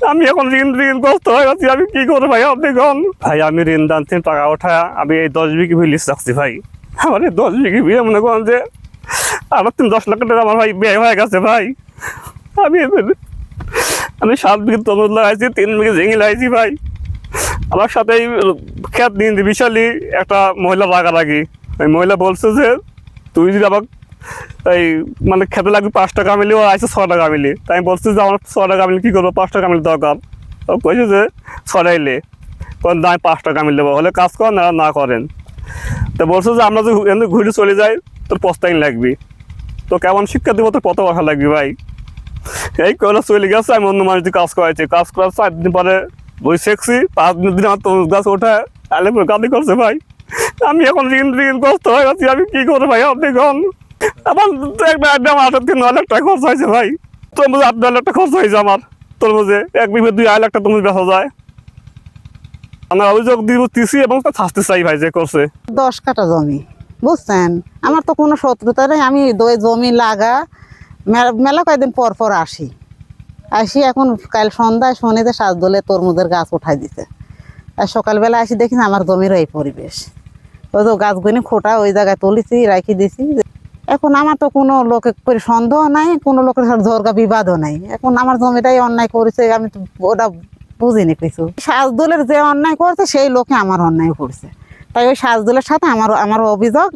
আমি এখন ঋণগ্রস্ত হয়ে গেছি, আমি কি করবো ভাই আপনি কন। ভাই আমি ঋণ দান থেকে টাকা ওঠা আমি এই 10 বিঘি ভুই লিস্ট রাখছি ভাই। আমার এই 10 বিঘি ভুই মনে করেন যে আমার 10 লাখ টাকা আমার ভাই ব্যয় হয়ে গেছে ভাই। আমি 7 বিঘি তরমুজ লাগাইছি, 3 বিঘি ঝিঙে লাগাইছি ভাই। আমার সাথে এই খেত নিয়ে বিশালী একটা মহিলা রাগারাগি। ওই মহিলা বলছে যে তুই যদি আবার এই মানে খেতে লাগবে 5 টাকা মিলি, ও আইসে 6 টাকা মিলি। তাই আমি বলছি যে আমার 6 টাকা মিলি কী করবো, 5 টাকা মিলি দরকার। ও কইছে যে ছড়াইলে কোন দাম 5 টাকা মিল দেবো, হলে কাজ করেন না করেন। তো বলছে যে আমরা যদি এমনি ঘুরে চলে যাই তোর পস্তাইন লাগবি, তো কেমন শিক্ষা দেবো, তোর কত বসা লাগবে ভাই। এই কয়লা চলে গেছে, আমি অন্য মানুষ দিয়ে কাজ করাইছি। কাজ করার 4 দিন পরে বই শেখছি, 5 দিন আমার তরমুজ গাছ ওঠা আলে কাঁদি করছে ভাই। আমি এখন ঋণগ্রস্ত হয়ে গেছি, আমি কি করবো ভাই আপনি কন। আমার একদম 8-9 লাখ টাকা খরচ হয়েছে ভাই। তরমুজে 8-9 লাখ টাকা খরচ হয়েছে আমার। তরমুজে 1 বিঘে 2-2.5 লাখ টাকা তরমুজ বেচা যায়। আমার অভিযোগ দিচ্ছি এবং শাস্তি চাই ভাই যে করছে। 10 কাঠা জমি, বুঝছেন, আমার তো কোনো শত্রুতা নেই। আমি জমি লাগা মেলা কয়েকদিন পর পর আসি এখন কাল সন্ধ্যায় শুনি যে সাজদলে তরমুজের গাছ উঠাই দিছে। আর সকালবেলা আসি দেখি আমার জমির এই পরিবেশ, ওই তো গাছগুলি খোটা ওই জায়গায় তুলেছি রাখি দিছি। এখন আমার তো কোনো লোকের করে সন্দেহ নাই, কোনো লোকের সাথে ঝরগা বিবাদও নাই। এখন আমার জমিটাই অন্যায় করেছে, আমি তো ওটা বুঝিনি কিছু। সাজদলের যে অন্যায় করছে সেই লোকে আমার অন্যায় করছে, তাই ওই সাজদলের সাথে আমার অভিযোগ